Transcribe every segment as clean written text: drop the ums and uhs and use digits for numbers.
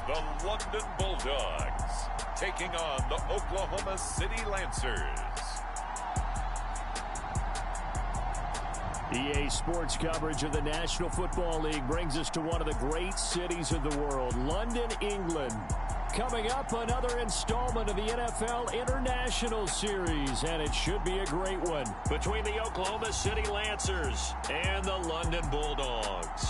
the London Bulldogs taking on the Oklahoma City Lancers. EA Sports coverage of the National Football League brings us to one of the great cities of the world, London, England. Coming up, another installment of the NFL International Series, and it should be a great one between the Oklahoma City Lancers and the London Bulldogs.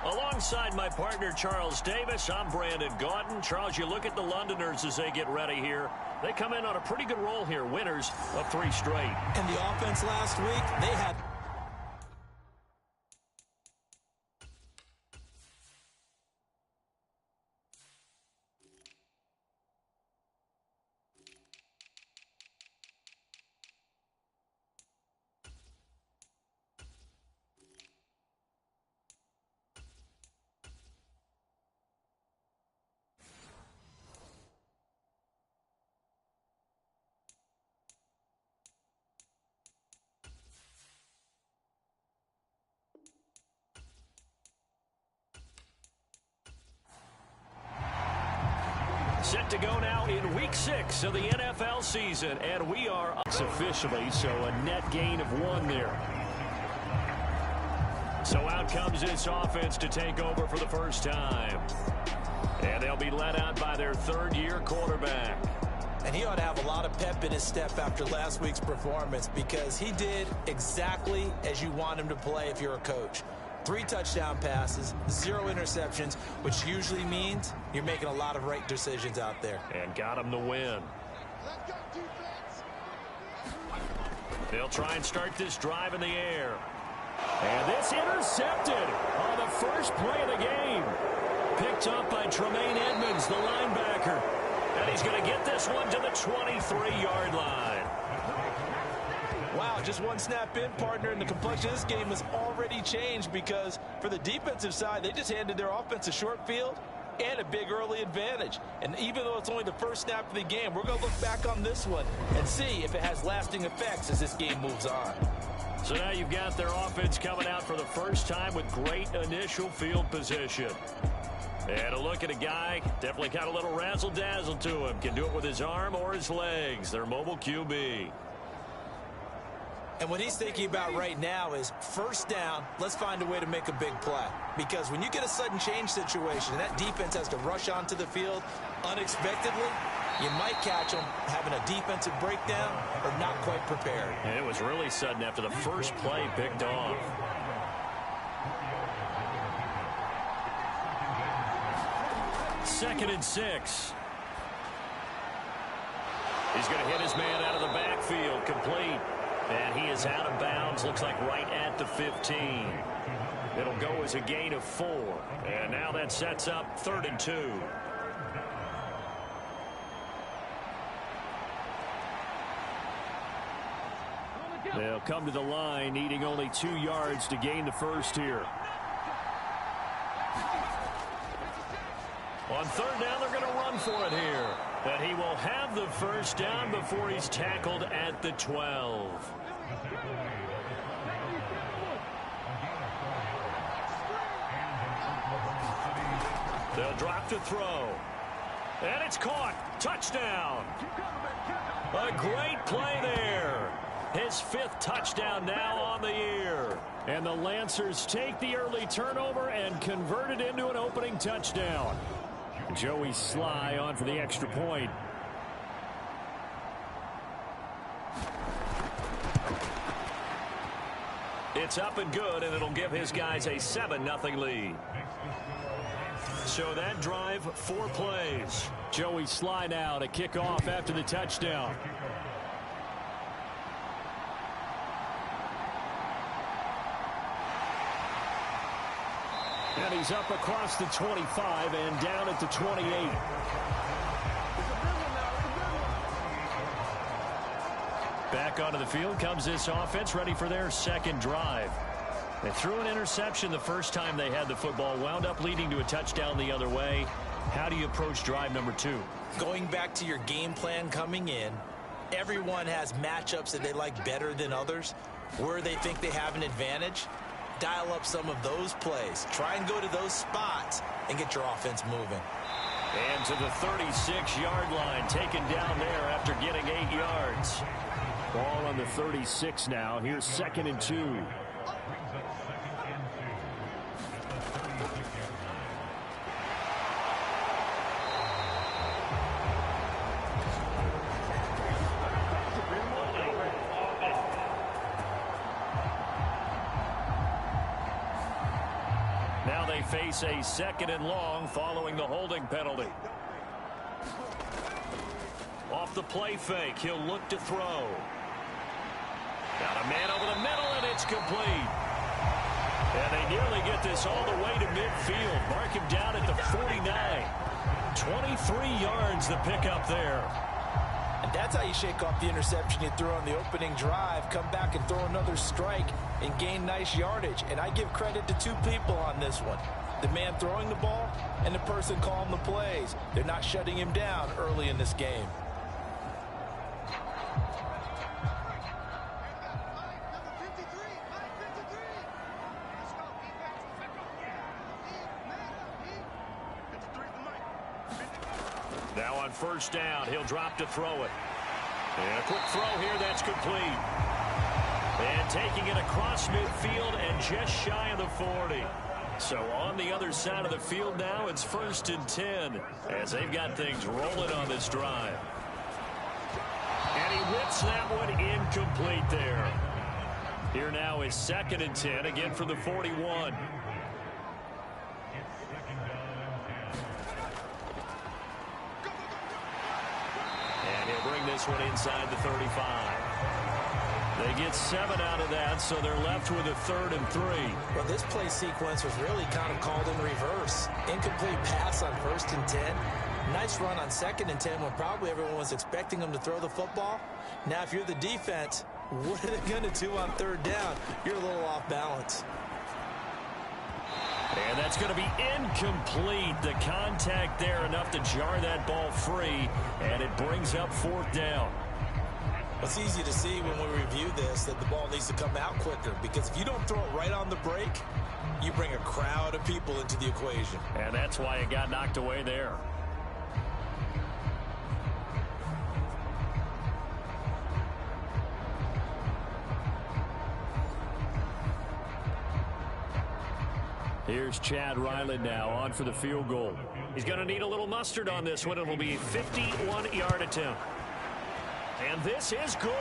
Alongside my partner, Charles Davis, I'm Brandon Gaudin. Charles, you look at the Londoners as they get ready here. They come in on a pretty good roll here, winners of 3 straight. And the offense last week, they had... Set to go now in Week 6 of the NFL season, and we are officially, so a net gain of 1 there. So out comes this offense to take over for the first time. And they'll be led out by their 3rd-year quarterback. And he ought to have a lot of pep in his step after last week's performance because he did exactly as you want him to play if you're a coach. 3 touchdown passes, 0 interceptions, which usually means you're making a lot of right decisions out there. And got him the win. They'll try and start this drive in the air. And this intercepted on the first play of the game. Picked up by Tremaine Edmonds, the linebacker. And he's going to get this one to the 23-yard line. Wow, just 1 snap in, partner, and the complexion of this game has already changed because for the defensive side, they just handed their offense a short field and a big early advantage. And even though it's only the first snap of the game, we're going to look back on this one and see if it has lasting effects as this game moves on. So now you've got their offense coming out for the first time with great initial field position. And a look at a guy, definitely got a little razzle-dazzle to him. Can do it with his arm or his legs. Their mobile QB. And what he's thinking about right now is first down, let's find a way to make a big play. Because when you get a sudden change situation, and that defense has to rush onto the field unexpectedly, you might catch them having a defensive breakdown or not quite prepared. And it was really sudden after the first play picked off. Second and 6. He's going to hit his man out of the backfield, complete. And he is out of bounds, looks like right at the 15. It'll go as a gain of 4. And now that sets up 3rd and 2. They'll come to the line, needing only 2 yards to gain the first here. On 3rd down, they're going to run for it here. And he will have the first down before he's tackled at the 12. They'll drop to throw. And it's caught. Touchdown. A great play there. His 5th touchdown now on the year. And the Lancers take the early turnover and convert it into an opening touchdown. Joey Sly on for the extra point. It's up and good, and it'll give his guys a 7-0 lead. So that drive, 4 plays. Joey Sly now to kick off after the touchdown. And he's up across the 25 and down at the 28. Back onto the field comes this offense, ready for their 2nd drive. They threw an interception the first time they had the football, wound up leading to a touchdown the other way. How do you approach drive number 2? Going back to your game plan coming in, everyone has matchups that they like better than others. Where they think they have an advantage, dial up some of those plays. Try and go to those spots and get your offense moving. And to the 36-yard line, taken down there after getting 8 yards. Ball on the 36 now. Here's 2nd and 2. Now they face a 2nd and long following the holding penalty. Off the play fake, he'll look to throw. Got a man over the middle, and it's complete. And they nearly get this all the way to midfield. Mark him down at the 49. 23 yards the pickup there. And that's how you shake off the interception you threw on the opening drive. Come back and throw another strike and gain nice yardage. And I give credit to 2 people on this one. The man throwing the ball and the person calling the plays. They're not shutting him down early in this game. Now on 1st down, he'll drop to throw it. And a quick throw here, that's complete. And taking it across midfield and just shy of the 40. So on the other side of the field now, it's 1st and 10 as they've got things rolling on this drive. And he whips that one incomplete there. Here now is 2nd and 10, again for the 41. And he'll bring this one inside the 35. They get 7 out of that, so they're left with a 3rd and 3. Well, this play sequence was really kind of called in reverse. Incomplete pass on 1st and 10. Nice run on 2nd and 10 when probably everyone was expecting them to throw the football. Now, if you're the defense, what are they going to do on 3rd down? You're a little off balance. And that's going to be incomplete. The contact there enough to jar that ball free, and it brings up 4th down. It's easy to see when we review this that the ball needs to come out quicker, because if you don't throw it right on the break, you bring a crowd of people into the equation. And that's why it got knocked away there. Here's Chad Ryland now on for the field goal. He's going to need a little mustard on this one. It'll be a 51-yard attempt. And this is good.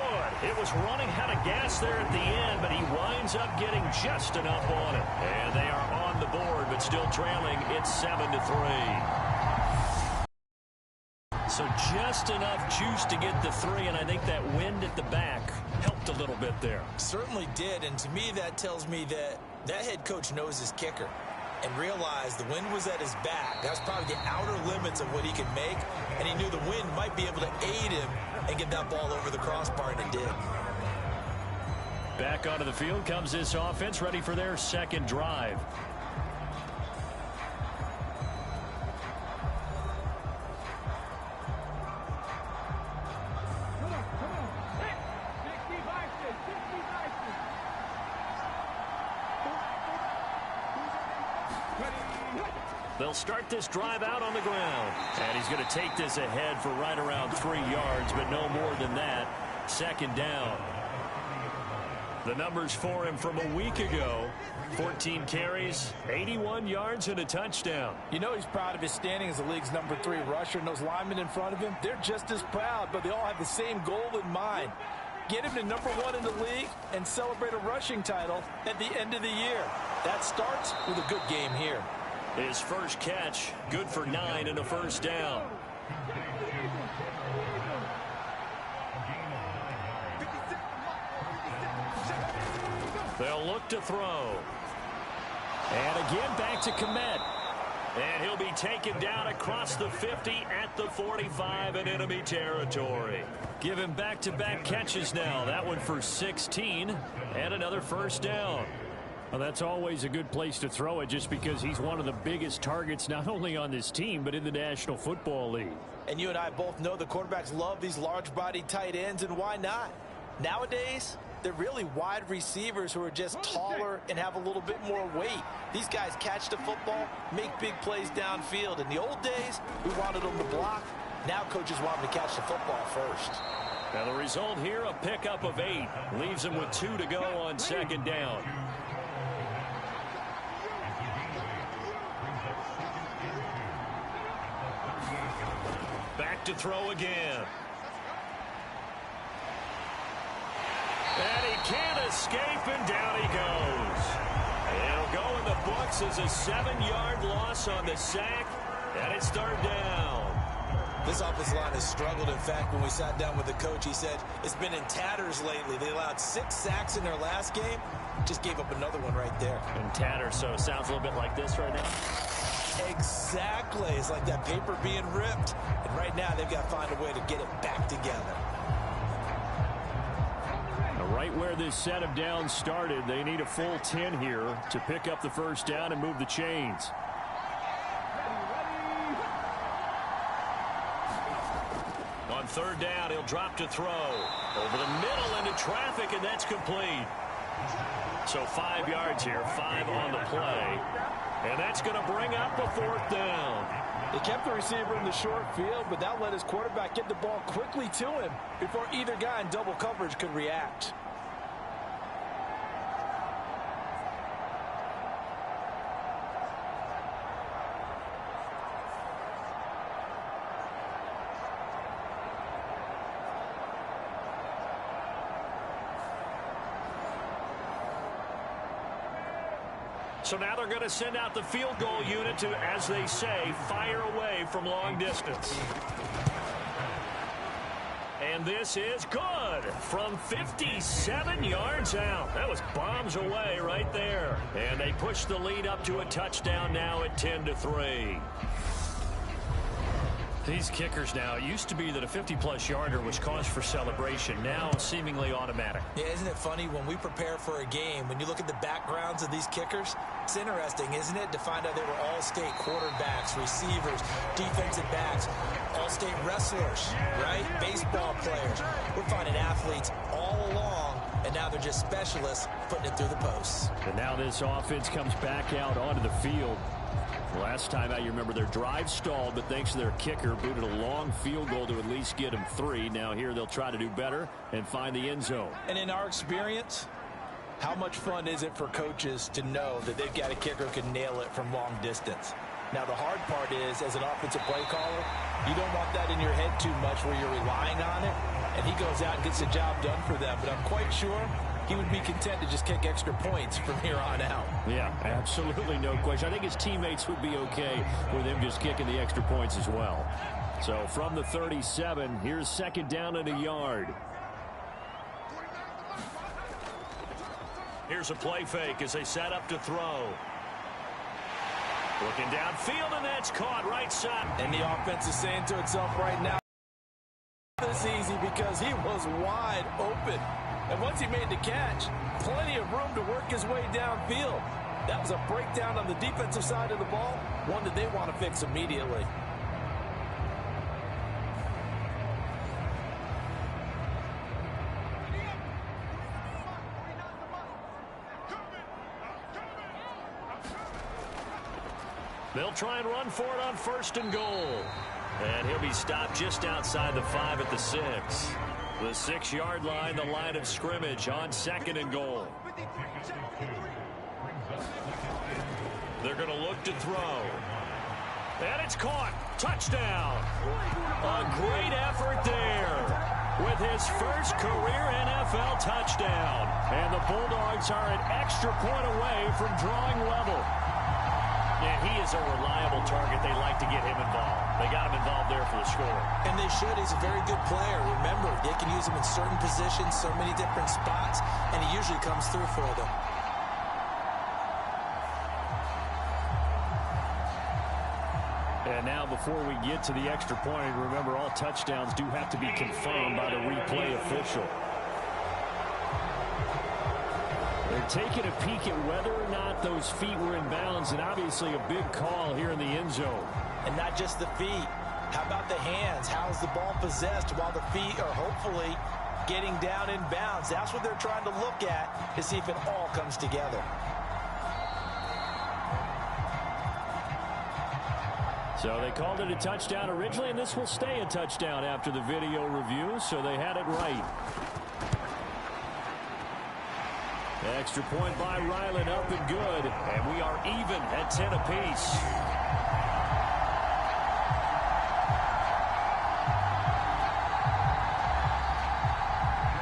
It was running out of gas there at the end, but he winds up getting just enough on it. And they are on the board, but still trailing. It's 7-3. So just enough juice to get the 3, and I think that wind at the back helped a little bit there. Certainly did, and to me that tells me that that head coach knows his kicker and realized the wind was at his back. That's probably the outer limits of what he could make, and he knew the wind might be able to aid him and get that ball over the crossbar, and it did. Back onto the field comes this offense, ready for their 2nd drive. They'll start this drive out on the ground. And he's going to take this ahead for right around 3 yards, but no more than that. 2nd down. The numbers for him from a week ago: 14 carries, 81 yards, and a touchdown. You know he's proud of his standing as the league's number 3 rusher, and those linemen in front of him, they're just as proud, but they all have the same goal in mind. Get him to number 1 in the league and celebrate a rushing title at the end of the year. That starts with a good game here. His first catch, good for 9 and a 1st down. They'll look to throw. And again back to Komet. And he'll be taken down across the 50 at the 45 in enemy territory. Give him back-to-back catches now. That one for 16 and another 1st down. Well, that's always a good place to throw it just because he's one of the biggest targets not only on this team but in the National Football League. And you and I both know the quarterbacks love these large-bodied tight ends, and why not? Nowadays, they're really wide receivers who are just taller and have a little bit more weight. These guys catch the football, make big plays downfield. In the old days, we wanted them to block. Now coaches want them to catch the football first. Now the result here, a pickup of 8. Leaves them with 2 to go on second down. Back to throw again. And he can't escape, and down he goes. It'll go in the books as a 7-yard loss on the sack, and it's third down. This offensive line has struggled. In fact, when we sat down with the coach, he said it's been in tatters lately. They allowed 6 sacks in their last game. Just gave up another one right there. In tatters, so it sounds a little bit like this right now. Exactly. It's like that paper being ripped. And right now, they've got to find a way to get it back together. Right where this set of downs started, they need a full 10 here to pick up the first down and move the chains. On third down, he'll drop to throw. Over the middle into traffic, and that's complete. So 5 yards here, 5 on the play. And that's going to bring up a fourth down. They kept the receiver in the short field, but that let his quarterback get the ball quickly to him before either guy in double coverage could react. So now they're going to send out the field goal unit to, as they say, fire away from long distance. And this is good from 57 yards out. That was bombs away right there. And they push the lead up to a touchdown now at 10-3. These kickers now, it used to be that a 50-plus yarder was cause for celebration. Now seemingly automatic. Yeah, isn't it funny when we prepare for a game, when you look at the backgrounds of these kickers, it's interesting, isn't it, to find out they were all-state quarterbacks, receivers, defensive backs, all-state wrestlers, right? Baseball players. We're finding athletes all along, and now they're just specialists putting it through the posts. And now this offense comes back out onto the field. Last time out, you remember their drive stalled, but thanks to their kicker, booted a long field goal to at least get them 3. Now here they'll try to do better and find the end zone. And in our experience, how much fun is it for coaches to know that they've got a kicker who can nail it from long distance? Now, the hard part is, as an offensive play caller, you don't want that in your head too much where you're relying on it, and he goes out and gets the job done for them. But I'm quite sure he would be content to just kick extra points from here on out. Yeah, absolutely no question. I think his teammates would be okay with him just kicking the extra points as well. So from the 37, here's second down and a yard. Here's a play fake as they set up to throw. Looking downfield, and that's caught right side. And the offense is saying to itself right now, this easy because he was wide open. And once he made the catch, plenty of room to work his way downfield. That was a breakdown on the defensive side of the ball, one that they want to fix immediately. They'll try and run for it on first and goal. And he'll be stopped just outside the 5 at the 6. The 6-yard line, the line of scrimmage on second and goal. They're going to look to throw. And it's caught. Touchdown. A great effort there with his first career NFL touchdown. And the Bulldogs are an extra point away from drawing level. And he is a reliable target. They like to get him involved. They got him involved there for the score. And they should. He's a very good player. Remember, they can use him in certain positions, so many different spots, and he usually comes through for them. And now before we get to the extra point, remember all touchdowns do have to be confirmed by the replay official. They They're taking a peek at whether or not those feet were in bounds, and obviously a big call here in the end zone. And not just the feet. How about the hands? How's the ball possessed while the feet are hopefully getting down in bounds? That's what they're trying to look at to see if it all comes together. So they called it a touchdown originally, and this will stay a touchdown after the video review, so they had it right. Extra point by Ryland, up and good, and we are even at 10 apiece.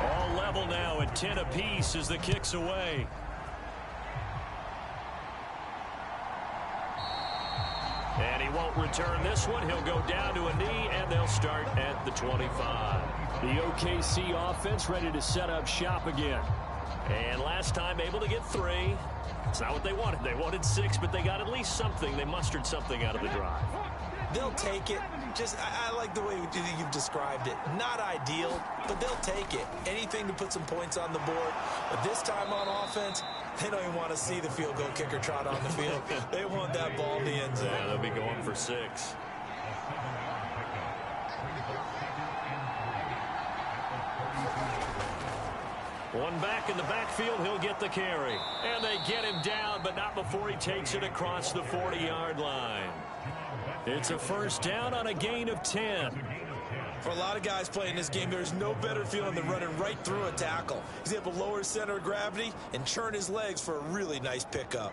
All level now at 10 apiece as the kick's away. And he won't return this one. He'll go down to a knee, and they'll start at the 25. The OKC offense ready to set up shop again. And last time able to get 3. It's not what they wanted. They wanted 6, but they got at least something. They mustered something out of the drive. They'll take it. I like the way you've described it. Not ideal, but they'll take it. Anything to put some points on the board. But this time on offense, they don't even want to see the field goal kicker trot on the field. They want that ball in the end zone. Yeah, they'll be going for 6. One back in the backfield, he'll get the carry. And they get him down, but not before he takes it across the 40-yard line. It's a first down on a gain of 10. For a lot of guys playing this game, there's no better feeling than running right through a tackle. He's able to lower his center of gravity and churn his legs for a really nice pickup.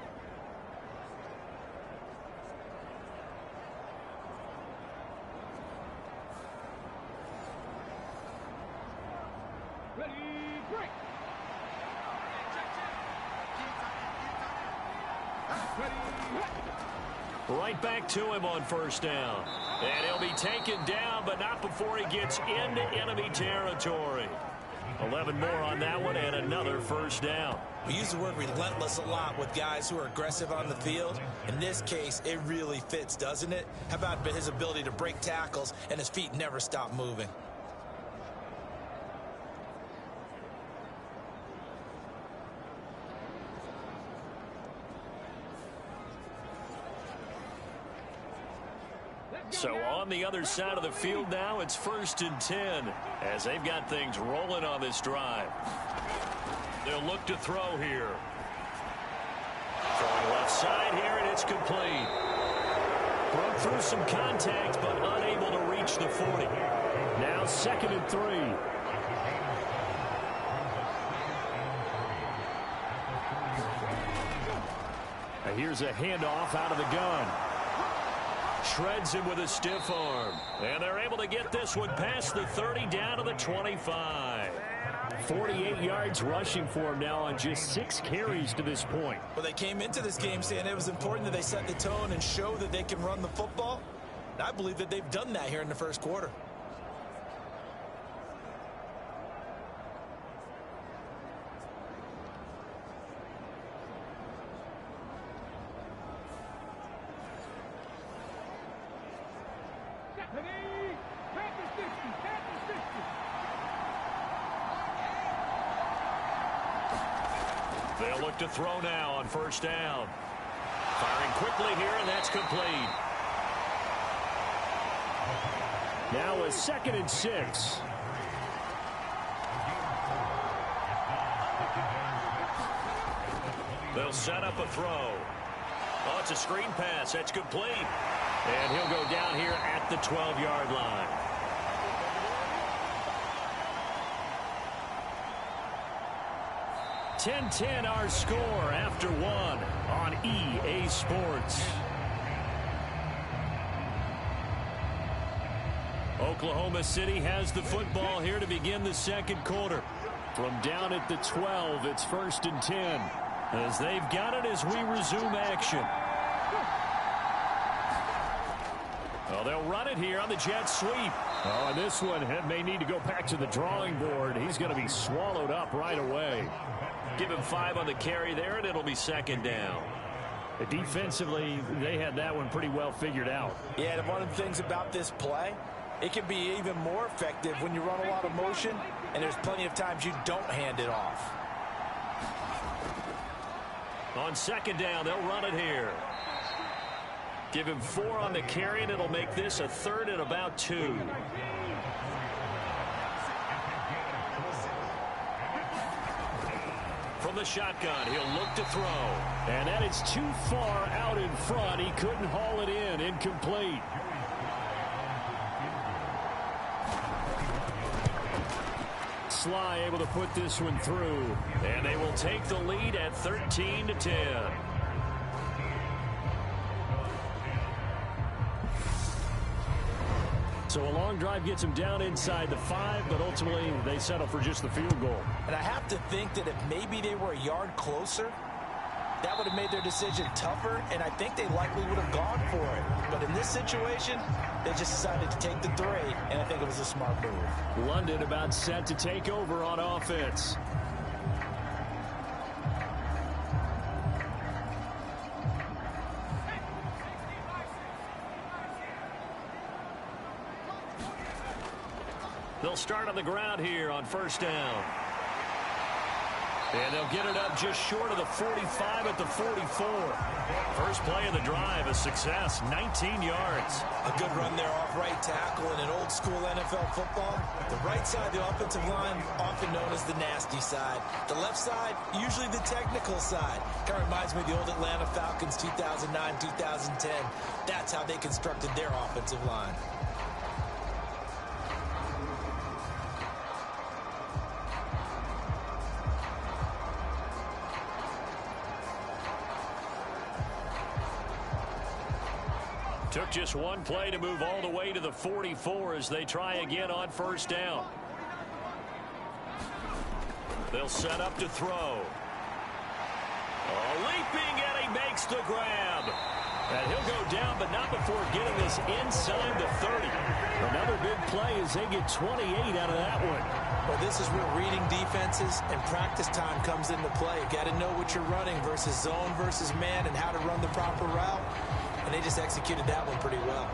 Right back to him on first down. And he'll be taken down, but not before he gets into enemy territory. 11 more on that one, and another first down. We use the word relentless a lot with guys who are aggressive on the field. In this case, it really fits, doesn't it? How about his ability to break tackles and his feet never stop moving? So on the other side of the field now, it's 1st and 10 as they've got things rolling on this drive. They'll look to throw here. Throwing left side here, and it's complete. Broke through some contact, but unable to reach the 40. Now 2nd and 3. Now here's a handoff out of the gun. Shreds him with a stiff arm. And they're able to get this one past the 30 down to the 25. 48 yards rushing for him now on just 6 carries to this point. Well, they came into this game saying it was important that they set the tone and show that they can run the football. And I believe that they've done that here in the first quarter. They'll look to throw now on first down. Firing quickly here, and that's complete. Now a 2nd and 6. They'll set up a throw. Oh, it's a screen pass. That's complete. And he'll go down here at the 12-yard line. .10 our score after 1 on EA Sports. Oklahoma City has the football here to begin the second quarter. From down at the 12, it's 1st and 10. As they've got it as we resume action. Well, they'll run it here on the jet sweep. Oh, and this one may need to go back to the drawing board. He's going to be swallowed up right away. Give him 5 on the carry there, and it'll be 2nd down. Defensively, they had that one pretty well figured out. Yeah, and one of the things about this play, it can be even more effective when you run a lot of motion, and there's plenty of times you don't hand it off. On second down, they'll run it here. Give him 4 on the carry, and it'll make this a 3rd and about 2. From the shotgun, he'll look to throw. And that is too far out in front. He couldn't haul it in. Incomplete. Sly able to put this one through. And they will take the lead at 13-10. So a long drive gets them down inside the 5, but ultimately they settle for just the field goal. And I have to think that if maybe they were a yard closer, that would have made their decision tougher, and I think they likely would have gone for it. But in this situation, they just decided to take the 3, and I think it was a smart move. London about set to take over on offense. They'll start on the ground here on first down. And they'll get it up just short of the 45 at the 44. First play of the drive, a success, 19 yards. A good run there off right tackle in an old school NFL football. The right side, the offensive line, often known as the nasty side. The left side, usually the technical side. Kind of reminds me of the old Atlanta Falcons 2009, 2010. That's how they constructed their offensive line. Took just one play to move all the way to the 44 as they try again on first down. They'll set up to throw. Leaping, and he makes the grab. And he'll go down, but not before getting this inside the 30. Another big play as they get 28 out of that one. Well, this is where reading defenses and practice time comes into play. You got to know what you're running versus zone versus man and how to run the proper route. And they just executed that one pretty well.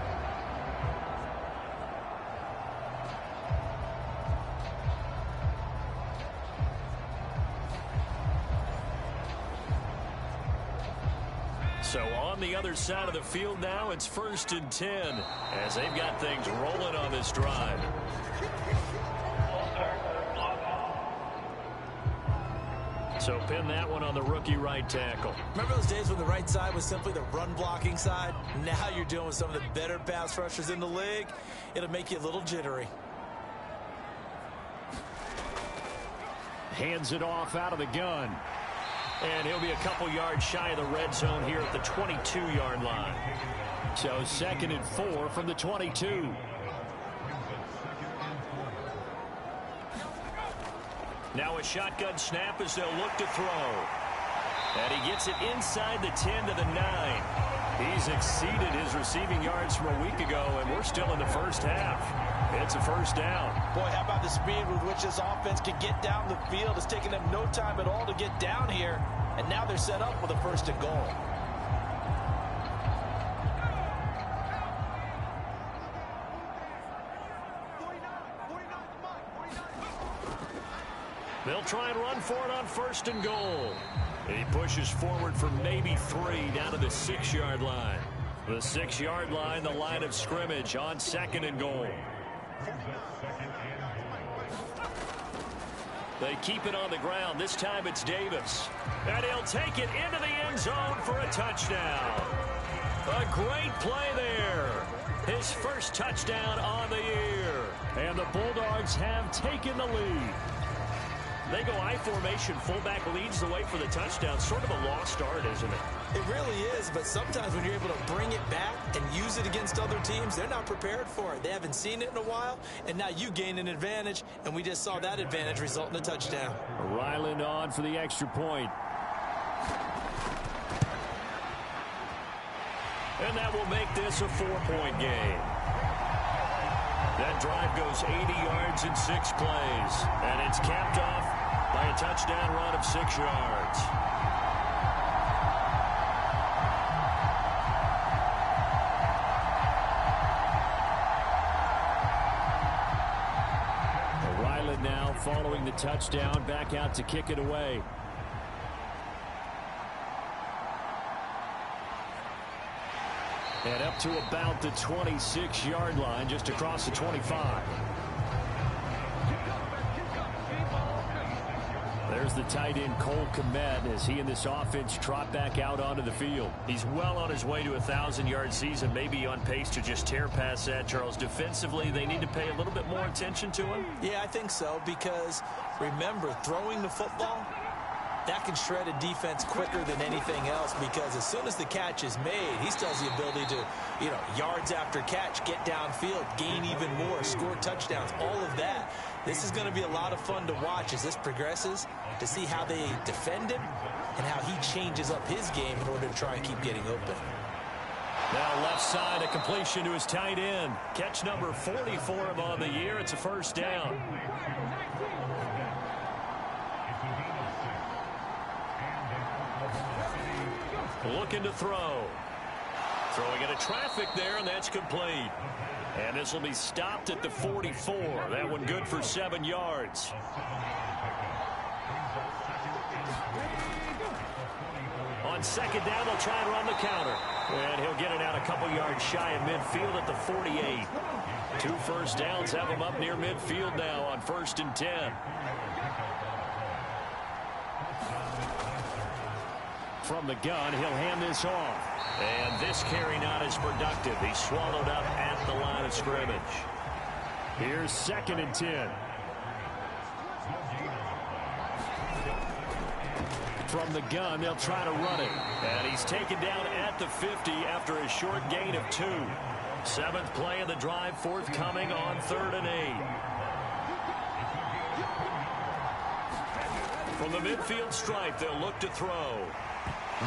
So on the other side of the field now, it's 1st and 10 as they've got things rolling on this drive. So pin that one on the rookie right tackle. Remember those days when the right side was simply the run-blocking side? Now you're dealing with some of the better pass rushers in the league. It'll make you a little jittery. Hands it off out of the gun. And he'll be a couple yards shy of the red zone here at the 22-yard line. So 2nd and 4 from the 22. Now a shotgun snap as they'll look to throw. And he gets it inside the 10 to the 9. He's exceeded his receiving yards from a week ago, and we're still in the first half. It's a first down. Boy, how about the speed with which this offense can get down the field? It's taken them no time at all to get down here, and now they're set up with a 1st and goal. They'll try and run for it on 1st and goal. He pushes forward for maybe 3 down to the 6-yard line. The 6-yard line, the line of scrimmage on 2nd and goal. They keep it on the ground. This time it's Davis. And he'll take it into the end zone for a touchdown. A great play there. His first touchdown on the year. And the Bulldogs have taken the lead. They go I formation. Fullback leads the way for the touchdown. Sort of a lost art, isn't it? It really is, but sometimes when you're able to bring it back and use it against other teams, they're not prepared for it. They haven't seen it in a while, and now you gain an advantage, and we just saw that advantage result in a touchdown. Ryland on for the extra point. And that will make this a 4-point game. That drive goes 80 yards in 6 plays, and it's capped off by a touchdown run of 6 yards. Ryland now following the touchdown, back out to kick it away. And up to about the 26-yard line, just across the 25. There's the tight end, Cole Kmet, as he and this offense trot back out onto the field. He's well on his way to a 1,000-yard season, maybe on pace to just tear past that, Charles. Defensively, they need to pay a little bit more attention to him. Yeah, I think so, because remember, throwing the football, that can shred a defense quicker than anything else, because as soon as the catch is made, he still has the ability to, yards after catch, get downfield, gain even more, score touchdowns, all of that. This is going to be a lot of fun to watch as this progresses, to see how they defend him and how he changes up his game in order to try and keep getting open. Now left side, a completion to his tight end. Catch number 40 for him on the year. It's a first down. Looking to throw. Throwing into traffic there, and that's complete. And this will be stopped at the 44. That one good for 7 yards. On second down, they'll try and run the counter. And he'll get it out a couple yards shy of midfield at the 48. 2 first downs have him up near midfield now on 1st and 10. From the gun, he'll hand this off. And this carry not as productive. He's swallowed up at the line of scrimmage. Here's 2nd and 10. From the gun, they'll try to run it. And he's taken down at the 50 after a short gain of 2. 7th play of the drive forthcoming on 3rd and 8. From the midfield stripe, they'll look to throw.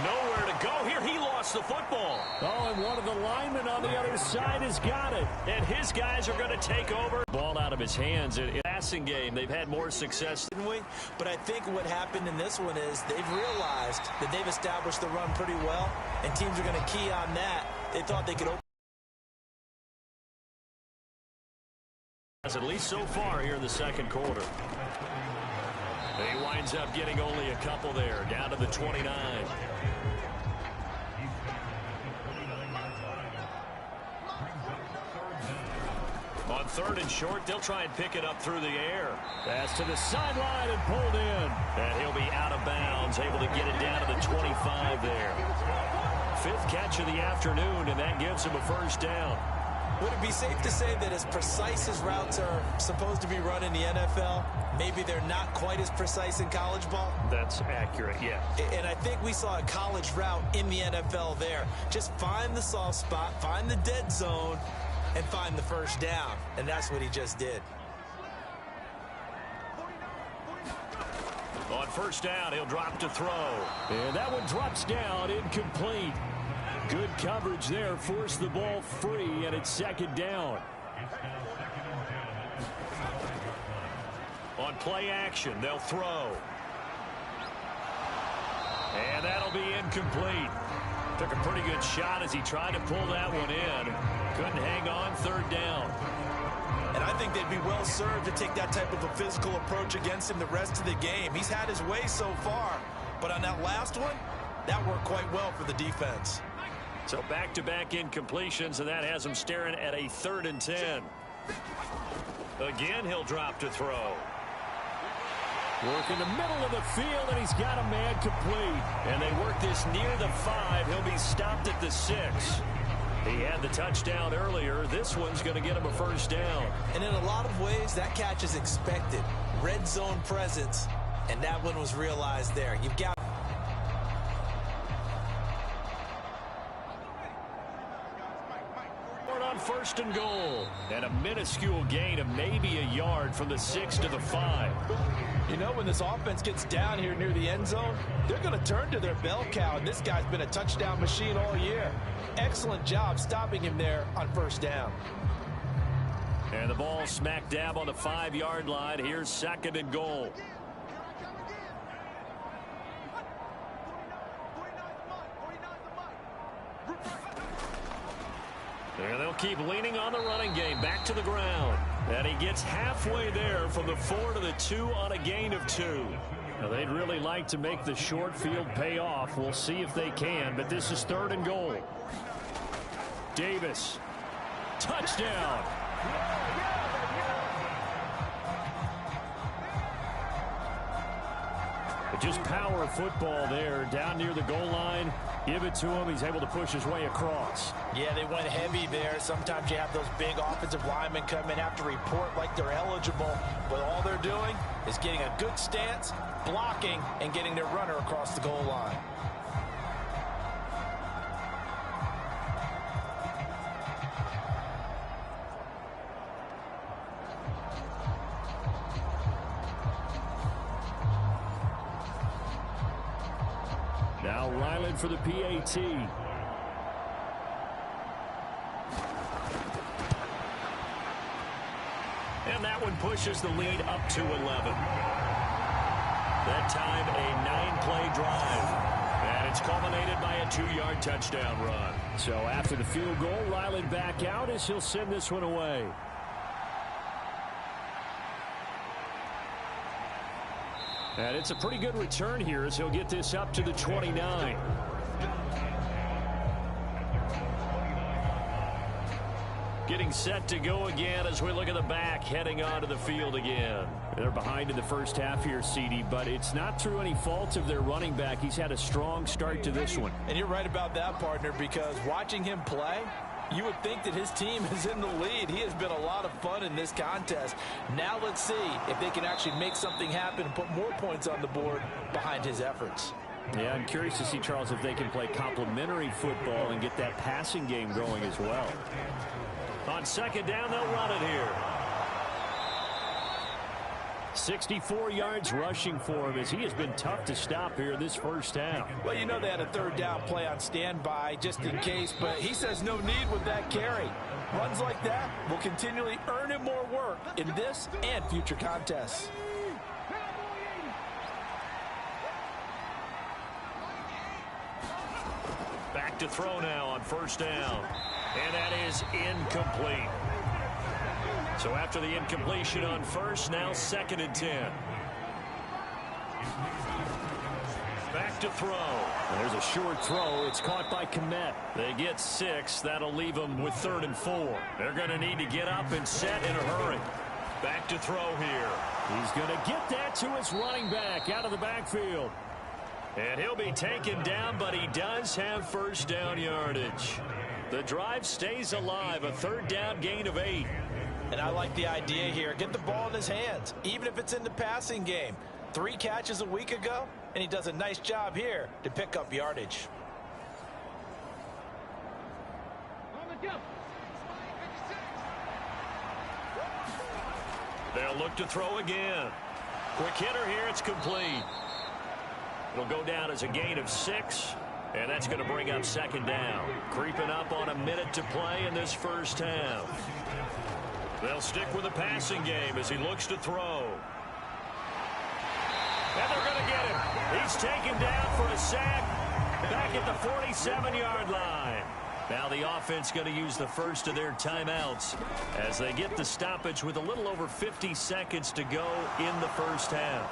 Nowhere to go here. He lost the football. Oh, and one of the linemen on the other side has got it. And his guys are going to take over. Ball out of his hands. In the passing game, they've had more success. Didn't we? But I think what happened in this one is they've realized that they've established the run pretty well, and teams are going to key on that. They thought they could open. At least so far here in the second quarter. He winds up getting only a couple there, down to the 29. On 3rd and short, they'll try and pick it up through the air. Pass to the sideline and pulled in. And he'll be out of bounds, able to get it down to the 25 there. 5th catch of the afternoon, and that gives him a first down. Would it be safe to say that as precise as routes are supposed to be run in the NFL, maybe they're not quite as precise in college ball? That's accurate, yeah. And I think we saw a college route in the NFL there. Just find the soft spot, find the dead zone, and find the first down. And that's what he just did. On 1st down, he'll drop to throw. And that one drops down, incomplete. Good coverage there, forced the ball free, and it's 2nd down. On play action, they'll throw. And that'll be incomplete. Took a pretty good shot as he tried to pull that one in. Couldn't hang on, 3rd down. And I think they'd be well served to take that type of a physical approach against him the rest of the game. He's had his way so far, but on that last one, that worked quite well for the defense. So back-to-back incompletions, and that has him staring at a 3rd and 10. Again, he'll drop to throw. Work in the middle of the field, and he's got a man complete. And they work this near the 5. He'll be stopped at the 6. He had the touchdown earlier. This one's going to get him a first down. And in a lot of ways, that catch is expected. Red zone presence, and that one was realized there. You've got on 1st and goal. And a minuscule gain of maybe a yard from the 6 to the 5. You know, when this offense gets down here near the end zone, they're going to turn to their bell cow, and this guy's been a touchdown machine all year. Excellent job stopping him there on 1st down. And the ball smack dab on the 5-yard line. Here's 2nd and goal. And they'll keep leaning on the running game. Back to the ground. And he gets halfway there from the 4 to the 2 on a gain of 2. Now, they'd really like to make the short field pay off. We'll see if they can, but this is 3rd and goal. Davis. Touchdown. Just power football there down near the goal line. Give it to him. He's able to push his way across. Yeah, they went heavy there. Sometimes you have those big offensive linemen come in, have to report like they're eligible. But all they're doing is getting a good stance, blocking, and getting their runner across the goal line. Now Ryland for the PAT. And that one pushes the lead up to 11. That time a 9-play drive. And it's culminated by a 2-yard touchdown run. So after the field goal, Ryland back out as he'll send this one away. And it's a pretty good return here as he'll get this up to the 29. Getting set to go again as we look at the back, heading onto the field again. They're behind in the first half here, CD, but it's not through any fault of their running back. He's had a strong start to this one. And you're right about that, partner, because watching him play, you would think that his team is in the lead. He has been a lot of fun in this contest. Now let's see if they can actually make something happen and put more points on the board behind his efforts. Yeah, I'm curious to see, Charles, if they can play complementary football and get that passing game going as well. On second down, they'll run it here. 64 yards rushing for him as he has been tough to stop here this first half. Well, you know they had a third down play on standby just in case, but he says no need with that carry. Runs like that will continually earn him more work in this and future contests. Back to throw now on first down. And that is incomplete. So after the incompletion on first, now 2nd and 10. Back to throw. And there's a short throw. It's caught by Kmet. They get 6. That'll leave them with 3rd and 4. They're going to need to get up and set in a hurry. Back to throw here. He's going to get that to his running back out of the backfield. And he'll be taken down, but he does have first down yardage. The drive stays alive, a 3rd down gain of 8. And I like the idea here. Get the ball in his hands, even if it's in the passing game. 3 catches a week ago, and he does a nice job here to pick up yardage. They'll look to throw again. Quick hitter here, it's complete. It'll go down as a gain of 6. And that's going to bring up 2nd down. Creeping up on a minute to play in this first half. They'll stick with the passing game as he looks to throw. And they're going to get him. He's taken down for a sack back at the 47-yard line. Now the offense going to use the first of their timeouts as they get the stoppage with a little over 50 seconds to go in the first half.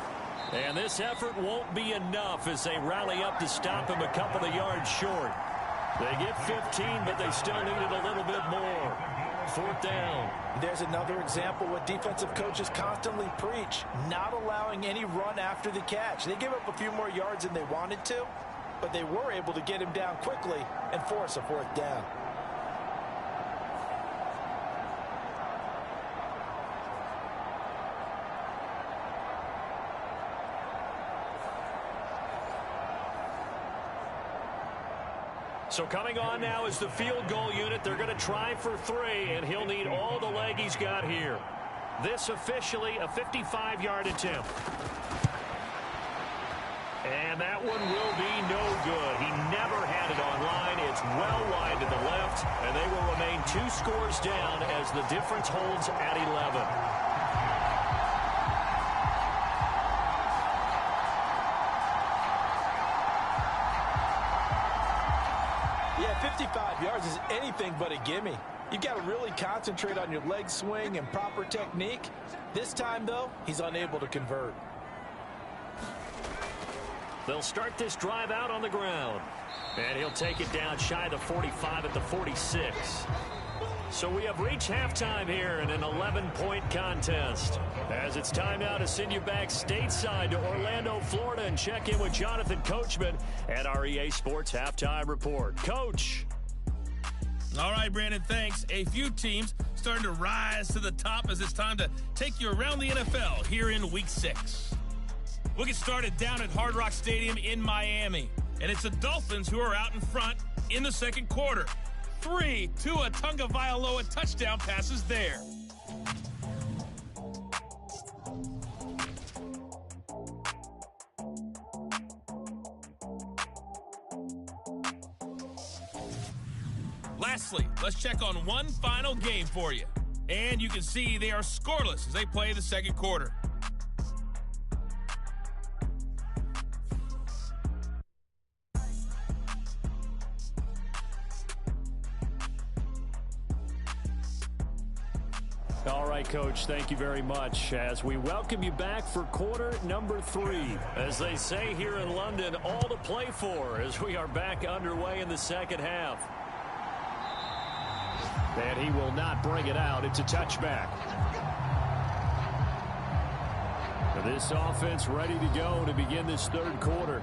And this effort won't be enough as they rally up to stop him a couple of yards short. They get 15, but they still needed a little bit more. 4th down. There's another example what defensive coaches constantly preach, not allowing any run after the catch. They gave up a few more yards than they wanted to, but they were able to get him down quickly and force a 4th down. So coming on now is the field goal unit. They're going to try for 3, and he'll need all the leg he's got here. This officially a 55-yard attempt. And that one will be no good. He never had it on line. It's well wide to the left, and they will remain 2 scores down as the difference holds at 11. Yeah, 55 yards is anything but a gimme. You've got to really concentrate on your leg swing and proper technique. This time, though, he's unable to convert. They'll start this drive out on the ground. And he'll take it down shy of the 45 at the 46. So we have reached halftime here in an 11-point contest. As it's time now to send you back stateside to Orlando, Florida, and check in with Jonathan Coachman at our EA Sports Halftime Report. Coach. All right, Brandon, thanks. A few teams starting to rise to the top as it's time to take you around the NFL here in Week 6. We'll get started down at Hard Rock Stadium in Miami. And it's the Dolphins who are out in front in the second quarter. 3 Tua Tagovailoa touchdown passes there. Lastly, let's check on one final game for you. And you can see they are scoreless as they play the second quarter. All right, Coach, thank you very much as we welcome you back for quarter number 3. As they say here in London, all to play for as we are back underway in the second half. And he will not bring it out. It's a touchback. This offense ready to go to begin this third quarter.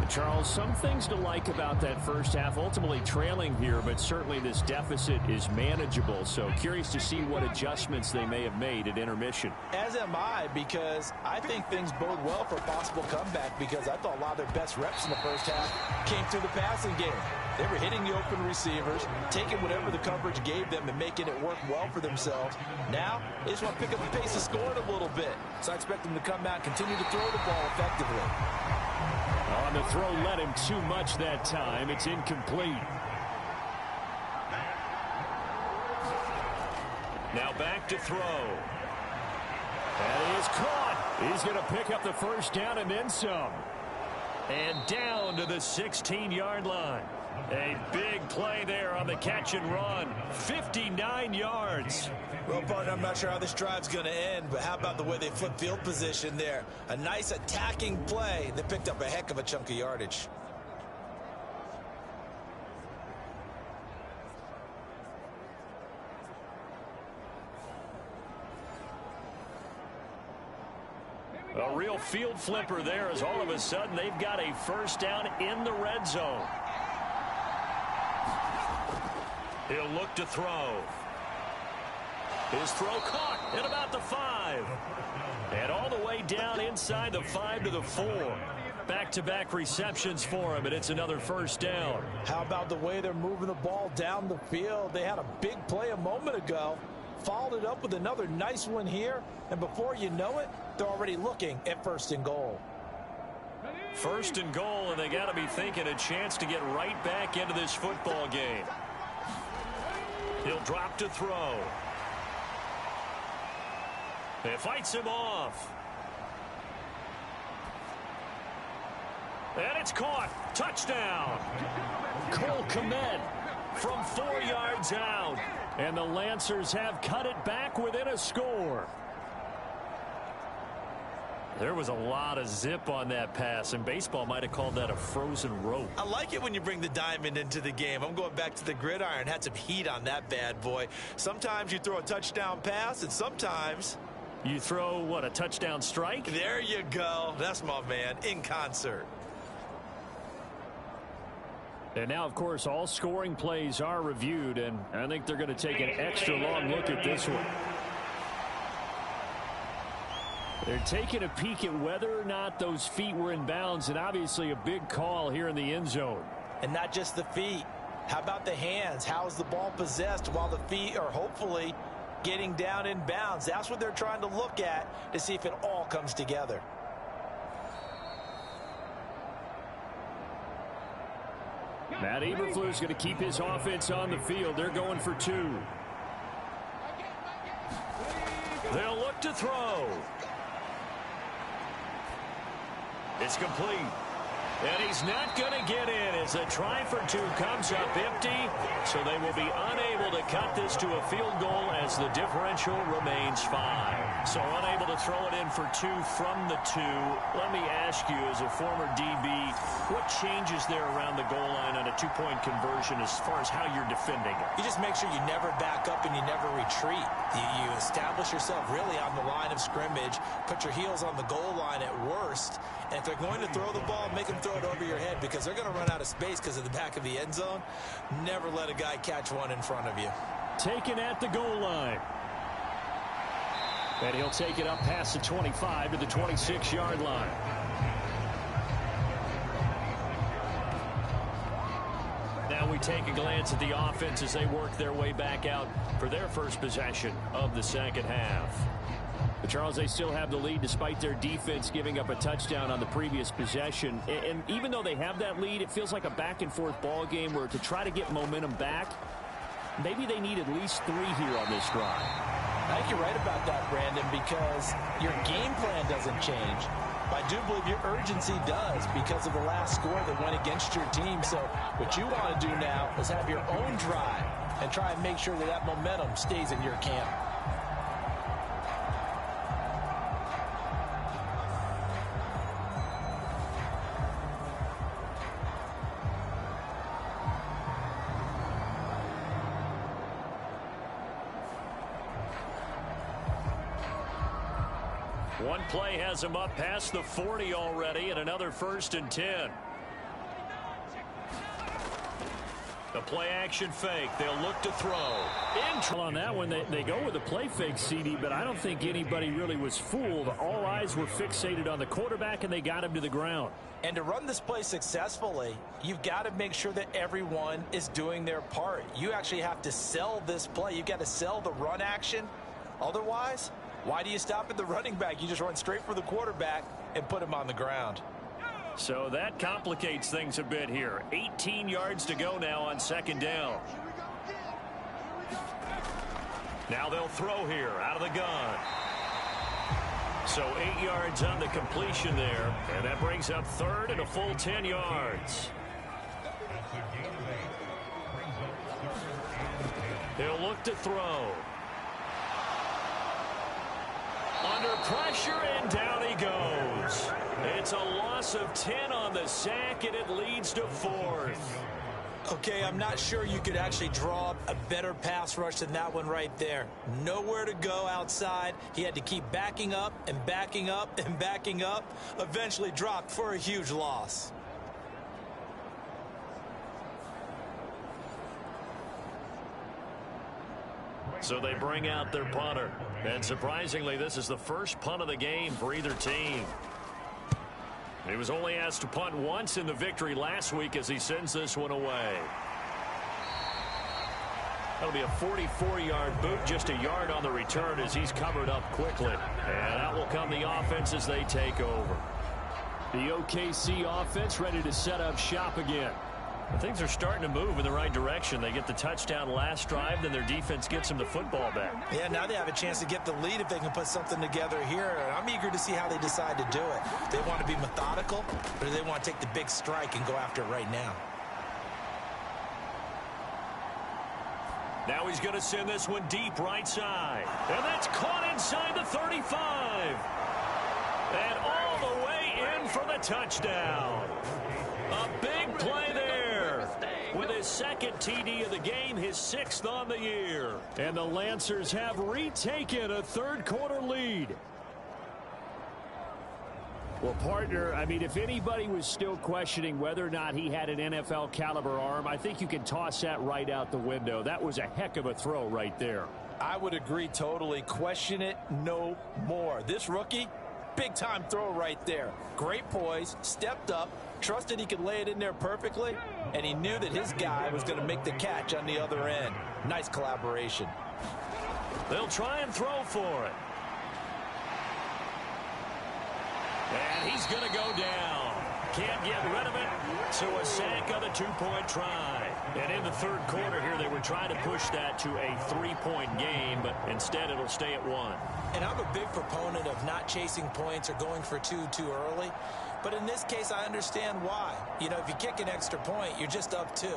Charles, some things to like about that first half, ultimately trailing here, but certainly this deficit is manageable. So curious to see what adjustments they may have made at intermission. As am I, because I think things bode well for a possible comeback, because I thought a lot of their best reps in the first half came through the passing game. They were hitting the open receivers, taking whatever the coverage gave them and making it work well for themselves. Now, they just want to pick up the pace of scoring a little bit. So I expect them to come out and continue to throw the ball effectively. On the throw, led him too much that time. It's incomplete. Now back to throw. And he is caught. He's going to pick up the first down and then some. And down to the 16-yard line. A big play there on the catch and run. 59 yards. Well, partner, I'm not sure how this drive's going to end, but how about the way they flip field position there? A nice attacking play that picked up a heck of a chunk of yardage. A real field flipper there as all of a sudden they've got a first down in the red zone. He'll look to throw. His throw caught at about the 5. And all the way down inside the 5 to the 4. Back-to-back receptions for him, and it's another first down. How about the way they're moving the ball down the field? They had a big play a moment ago. Followed it up with another nice one here. And before you know it, they're already looking at first and goal. First and goal, and they got to be thinking a chance to get right back into this football game. He'll drop to throw. It fights him off. And it's caught. Touchdown. Cole Kmet from 4 yards out. And the Lancers have cut it back within a score. There was a lot of zip on that pass, and baseball might have called that a frozen rope. I like it when you bring the diamond into the game. I'm going back to the gridiron. Had some heat on that bad boy. Sometimes you throw a touchdown pass, and sometimes you throw, what, a touchdown strike? There you go. That's my man, in concert. And now, of course, all scoring plays are reviewed, and I think they're going to take an extra long look at this one. They're taking a peek at whether or not those feet were in bounds, and obviously a big call here in the end zone. And not just the feet. How about the hands? How is the ball possessed while the feet are hopefully getting down in bounds? That's what they're trying to look at to see if it all comes together. Matt Eberflus going to keep his offense on the field. They're going for 2. They'll look to throw. It's complete. And he's not going to get in as a try for two comes up empty. So they will be unable to cut this to a field goal as the differential remains 5. So unable to throw it in for two from the 2. Let me ask you, as a former DB, what changes there around the goal line on a two-point conversion as far as how you're defending it? You just make sure you never back up and you never retreat. You establish yourself really on the line of scrimmage, put your heels on the goal line at worst, and if they're going to throw the ball, make them throw it over your head because they're going to run out of space because of the back of the end zone. Never let a guy catch one in front of you. Taken at the goal line. And he'll take it up past the 25 to the 26-yard line. Now we take a glance at the offense as they work their way back out for their first possession of the second half. But Charles, they still have the lead despite their defense giving up a touchdown on the previous possession. And even though they have that lead, it feels like a back-and-forth ball game where to try to get momentum back, maybe they need at least 3 here on this drive. I think you're right about that, Brandon, because your game plan doesn't change. I do believe your urgency does because of the last score that went against your team. So what you want to do now is have your own drive and try and make sure that that momentum stays in your camp. One play has him up past the 40 already, and another 1st and 10. The play action fake. They'll look to throw. On that one, they go with a play fake, CD, but I don't think anybody really was fooled. All eyes were fixated on the quarterback, and they got him to the ground. And to run this play successfully, you've got to make sure that everyone is doing their part. You actually have to sell this play. You've got to sell the run action. Otherwise, why do you stop at the running back? You just run straight for the quarterback and put him on the ground. So that complicates things a bit here. 18 yards to go now on 2nd down. Now they'll throw here out of the gun. So 8 yards on the completion there. And that brings up 3rd and a full 10 yards. They'll look to throw. Under pressure, and down he goes. It's a loss of 10 on the sack, and it leads to 4th. Okay, I'm not sure you could actually draw up a better pass rush than that one right there. Nowhere to go outside. He had to keep backing up and backing up and backing up. Eventually dropped for a huge loss. So they bring out their punter. And surprisingly, this is the first punt of the game for either team. He was only asked to punt once in the victory last week as he sends this one away. That'll be a 44-yard boot, just a yard on the return as he's covered up quickly. And out will come the offense as they take over. The OKC offense ready to set up shop again. Things are starting to move in the right direction. They get the touchdown last drive, then their defense gets them the football back. Yeah, now they have a chance to get the lead if they can put something together here. I'm eager to see how they decide to do it. They want to be methodical, or do they want to take the big strike and go after it right now? Now he's going to send this one deep right side. And that's caught inside the 35. And all the way in for the touchdown. A big play there. With his 2nd TD of the game, his 6th on the year. And the Lancers have retaken a 3rd quarter lead. Well, partner, I mean, if anybody was still questioning whether or not he had an NFL caliber arm, I think you can toss that right out the window. That was a heck of a throw right there. I would agree totally. Question it no more. This rookie, big time throw right there. Great poise, stepped up, trusted he could lay it in there perfectly, and he knew that his guy was going to make the catch on the other end. Nice collaboration. They'll try and throw for it. And he's going to go down. Can't get rid of it. So a sack on the 2-point try. And in the 3rd quarter here, they were trying to push that to a 3-point game, but instead it'll stay at 1. And I'm a big proponent of not chasing points or going for two too early. But in this case, I understand why. You know, if you kick an extra point, you're just up 2,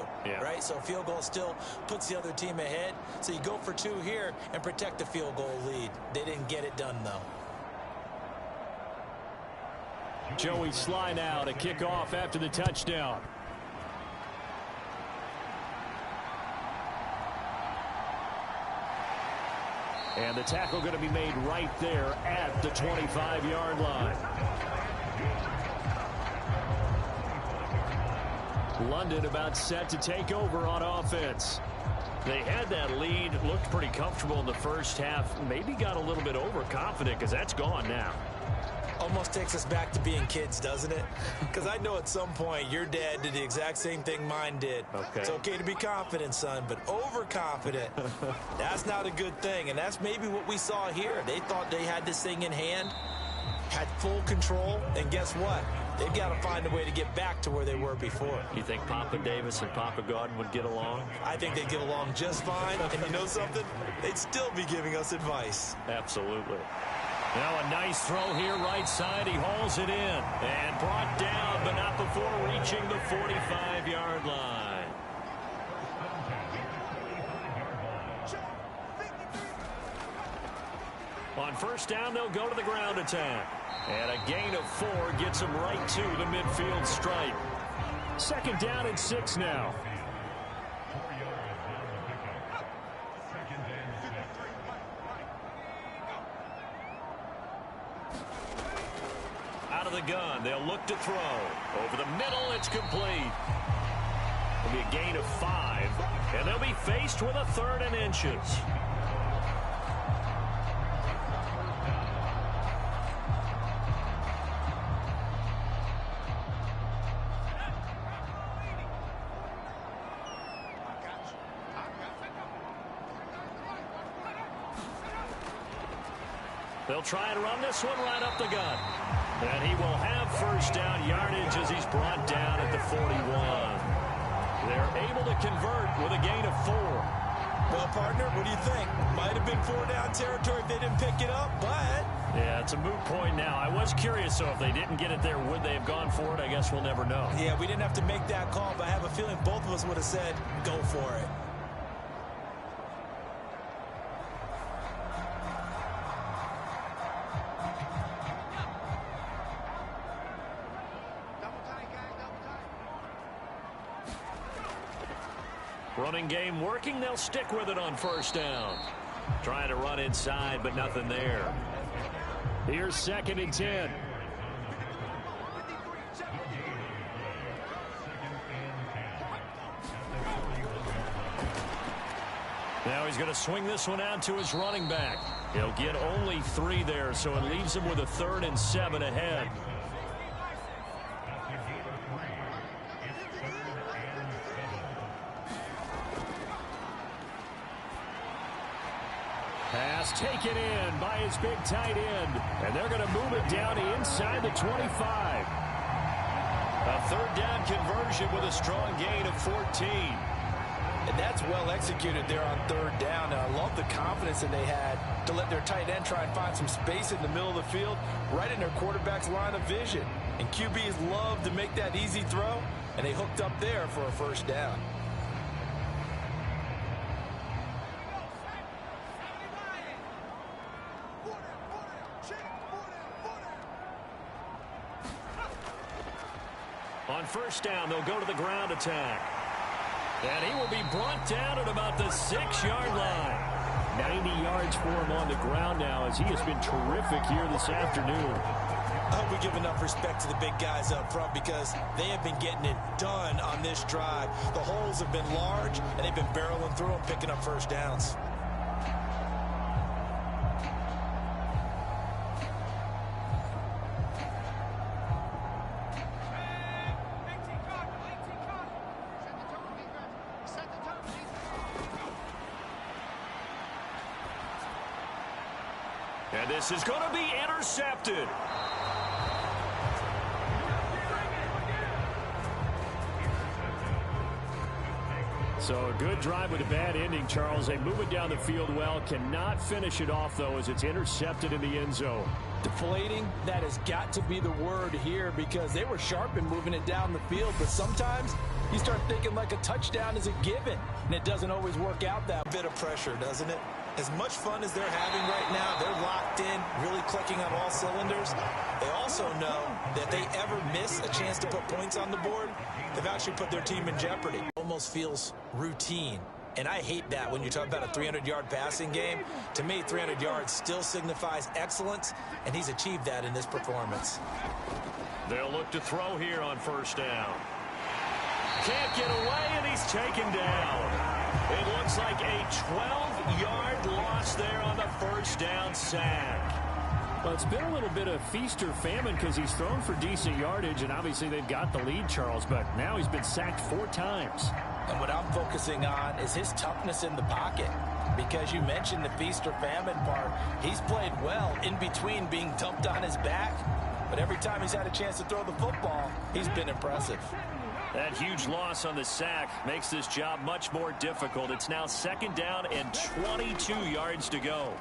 right? So a field goal still puts the other team ahead. So you go for 2 here and protect the field goal lead. They didn't get it done, though. Joey Sly now to kick off after the touchdown. And the tackle going to be made right there at the 25-yard line. London about set to take over on offense. They had that lead, looked pretty comfortable in the first half, maybe got a little bit overconfident because that's gone now. Almost takes us back to being kids, doesn't it? Because I know at some point your dad did the exact same thing mine did. Okay. It's okay to be confident, son, but overconfident, that's not a good thing. And that's maybe what we saw here. They thought they had this thing in hand, had full control, and guess what? They've got to find a way to get back to where they were before. You think Papa Davis and Papa Gordon would get along? I think they'd get along just fine. And you know something? They'd still be giving us advice. Absolutely. Now a nice throw here right side. He hauls it in and brought down, but not before reaching the 45-yard line. On first down, they'll go to the ground attack. And a gain of 4 gets them right to the midfield stripe. Second down and 6 now. Out of the gun, they'll look to throw. Over the middle, it's complete. It'll be a gain of 5, and they'll be faced with a 3rd and inches. They'll try and run this one right up the gut. And he will have first down yardage as he's brought down at the 41. They're able to convert with a gain of 4. Well, partner, what do you think? Might have been 4-down territory if they didn't pick it up, but... Yeah, it's a moot point now. I was curious, so if they didn't get it there, would they have gone for it? I guess we'll never know. Yeah, we didn't have to make that call, but I have a feeling both of us would have said, go for it. Running game working. They'll stick with it on first down. Trying to run inside, but nothing there. Here's 2nd and 10. Now he's going to swing this one out to his running back. He'll get only 3 there, so it leaves him with a 3rd and 7 ahead. Pass taken in by his big tight end. And they're going to move it down inside the 25. A 3rd down conversion with a strong gain of 14. And that's well executed there on 3rd down. And I love the confidence that they had to let their tight end try and find some space in the middle of the field, right in their quarterback's line of vision. And QBs love to make that easy throw, and they hooked up there for a first down. On first down, they'll go to the ground attack. And he will be brought down at about the 6-yard line. 90 yards for him on the ground now as he has been terrific here this afternoon. I hope we give enough respect to the big guys up front because they have been getting it done on this drive. The holes have been large, and they've been barreling through them, picking up first downs. And this is going to be intercepted. So a good drive with a bad ending, Charles. They move it down the field well. Cannot finish it off, though, as it's intercepted in the end zone. Deflating, that has got to be the word here because they were sharp in moving it down the field, but sometimes you start thinking like a touchdown is a given, and it doesn't always work out that bit of pressure, doesn't it? As much fun as they're having right now, they're locked in, really clicking on all cylinders. They also know that they ever miss a chance to put points on the board, they've actually put their team in jeopardy. It almost feels routine. And I hate that when you talk about a 300-yard passing game. To me, 300 yards still signifies excellence, and he's achieved that in this performance. They'll look to throw here on first down. Can't get away, and he's taken down. It looks like a 12-yard loss there on the first down sack. Well, it's been a little bit of feast or famine because he's thrown for decent yardage, and obviously they've got the lead, Charles, but now he's been sacked 4 times. And what I'm focusing on is his toughness in the pocket. Because you mentioned the feast or famine part, he's played well in between being dumped on his back. But every time he's had a chance to throw the football, he's been impressive. That huge loss on the sack makes this job much more difficult. It's now second down and 22 yards to go.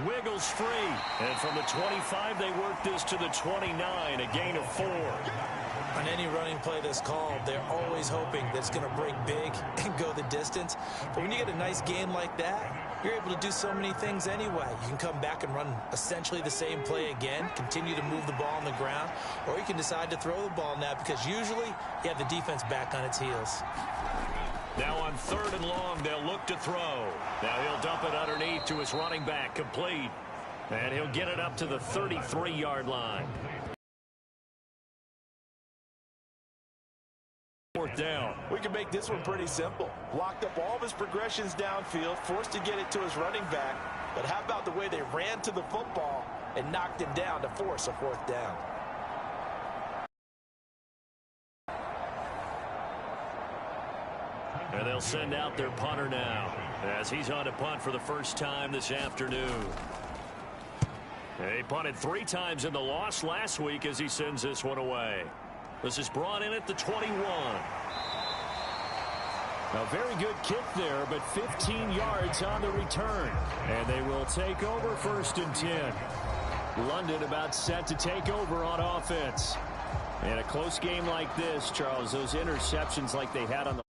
Wiggles free. And from the 25, they work this to the 29, a gain of 4. On any running play that's called, they're always hoping that it's going to break big and go the distance. But when you get a nice game like that, you're able to do so many things anyway. You can come back and run essentially the same play again, continue to move the ball on the ground, or you can decide to throw the ball now because usually you have the defense back on its heels. Now on 3rd and long, they'll look to throw. Now he'll dump it underneath to his running back, complete. And he'll get it up to the 33-yard line. 4th down. We can make this one pretty simple. Locked up all of his progressions downfield, forced to get it to his running back. But how about the way they ran to the football and knocked him down to force a 4th down? And they'll send out their punter now as he's on to punt for the first time this afternoon. He punted 3 times in the loss last week as he sends this one away. This is brought in at the 21. A very good kick there, but 15 yards on the return. And they will take over 1st and 10. London about set to take over on offense. And a close game like this, Charles, those interceptions like they had on the